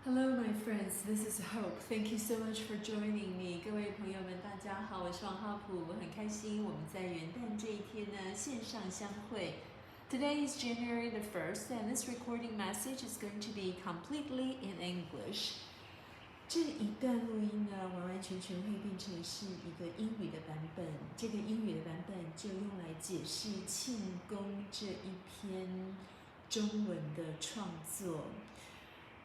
Hello, my friends. This is Hope. Thank you so much for joining me. 各位朋友们，大家好，我是王浩普，我很开心我们在元旦这一天呢线上相会。Today is January the 1st, and this recording message is going to be completely in English. 这一段录音呢，完完全全会变成是一个英语的版本。这个英语的版本就用来解释庆功这一篇中文的创作。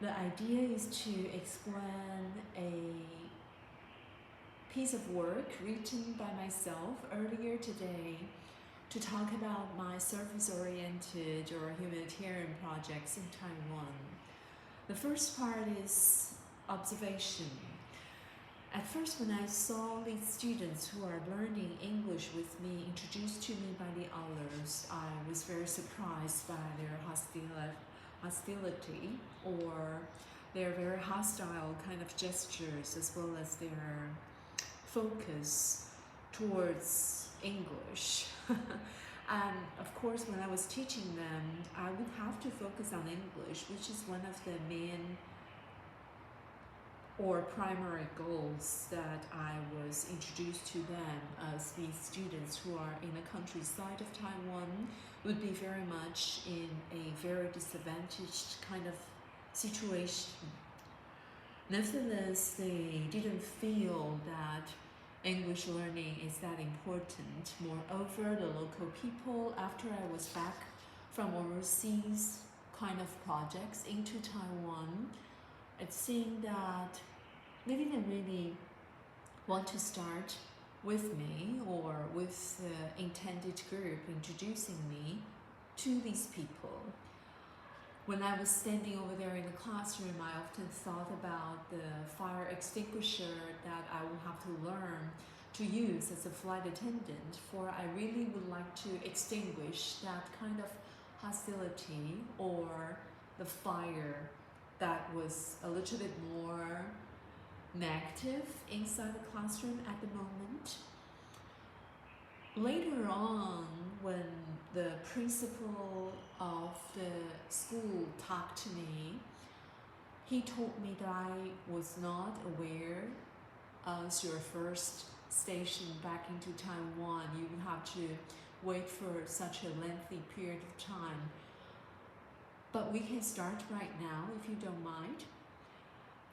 The idea is to explain a piece of work written by myself earlier today to talk about my service-oriented or humanitarian projects in Taiwan. The first part is observation. At first, when I saw these students who are learning English with me introduced to me by the others, I was very surprised by their hostility or their very hostile kind of gestures, as well as their focus towards English. And of course, when I was teaching them, I would have to focus on English, which is one of the main or primary goals that I was introduced to them, as these students who are in the countryside of Taiwan would be very much in a very disadvantaged kind of situation. Nevertheless, they didn't feel that English learning is that important. Moreover, the local people, after I was back from overseas kind of projects into Taiwan, it seemed that they didn't really want to start with me or with the intended group introducing me to these people. When I was standing over there in the classroom, I often thought about the fire extinguisher that I will have to learn to use as a flight attendant, for I really would like to extinguish that kind of hostility or the fire that was a little bit more negative inside the classroom at the moment. Later on, when the principal of the school talked to me, he told me that I was not aware as your first station back into Taiwan, you would have to wait for such a lengthy period of time. But we can start right now, if you don't mind.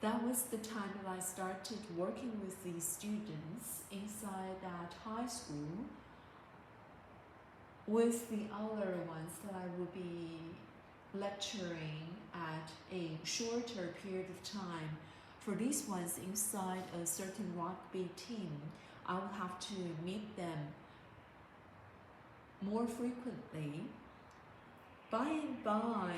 That was the time that I started working with these students inside that high school with the other ones that I would be lecturing at a shorter period of time. For these ones inside a certain rugby team, I will have to meet them more frequently. By and by,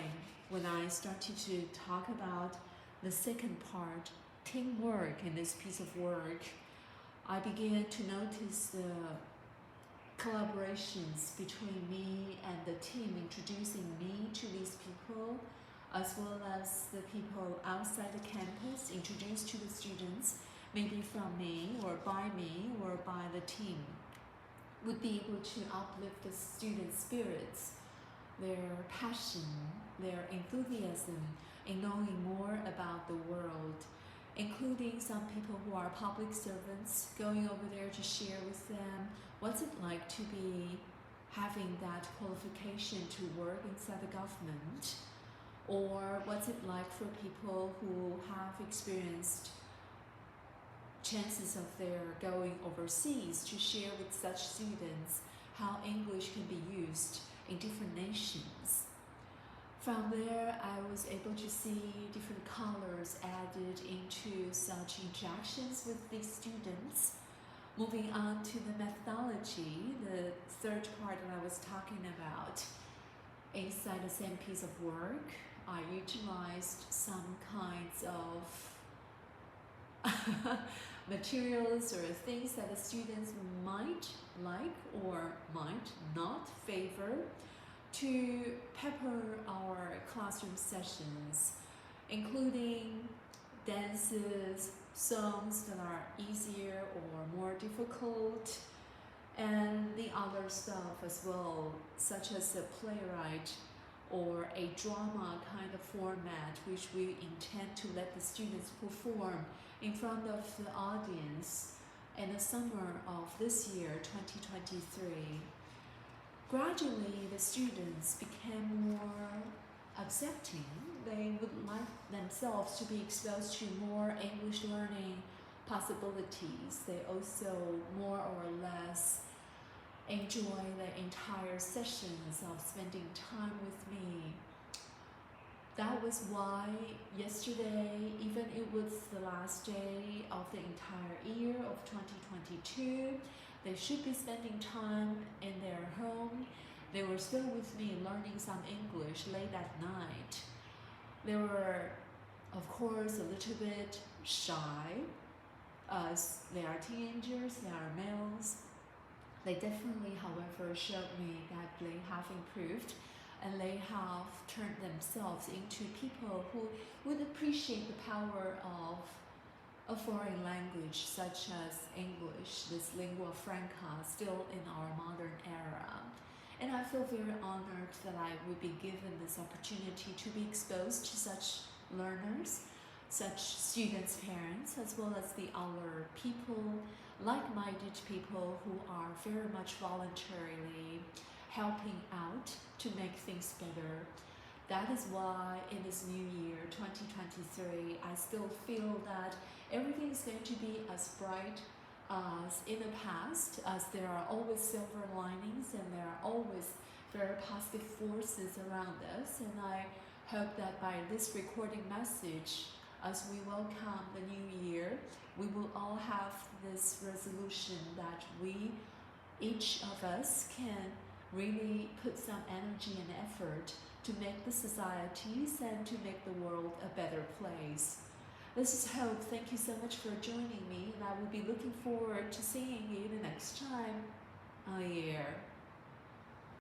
when I started to talk about the second part, teamwork in this piece of work, I began to notice the collaborations between me and the team introducing me to these people, as well as the people outside the campus introduced to the students, maybe from me or by the team, would be able to uplift the students' spirits, their passion, their enthusiasm in knowing more about the world, including some people who are public servants, going over there to share with them what's it like to be having that qualification to work inside the government, or what's it like for people who have experienced chances of their going overseas, to share with such students how English can be used in different nations. From there, I was able to see different colors added into such interactions with these students. Moving on to the methodology, the third part that I was talking about. Inside the same piece of work, I utilized some kinds of materials or things that the students might like or might not favor to pepper our classroom sessions, including dances, songs that are easier or more difficult, and the other stuff as well, such as a playwright or a drama kind of format, which we intend to let the students perform in front of the audience in the summer of this year, 2023. Gradually, the students became more accepting. They would like themselves to be exposed to more English learning possibilities. They also more or less enjoy the entire sessions of spending time with me. That was why yesterday, even it was the last day of the entire year of 2022, they should be spending time in their home. They were still with me learning some English late at night. They were, of course, a little bit shy, as they are teenagers, they are males. They definitely, however, showed me that they have improved and they have turned themselves into people who would appreciate the power of a foreign language such as English, this lingua franca, still in our modern era. And I feel very honored that I would be given this opportunity to be exposed to such learners, such students' parents, as well as the other people, like-minded people who are very much voluntarily helping out to make things better. That is why in this new year, 2023, I still feel that everything is going to be as bright as in the past, as there are always silver linings and there are always very positive forces around us. And I hope that by this recording message, as we welcome the new year, we will all have this resolution that we, each of us, can really put some energy and effort to make the societies and to make the world a better place. This is Hope. Thank you so much for joining me, and I will be looking forward to seeing you the next time. Oh yeah.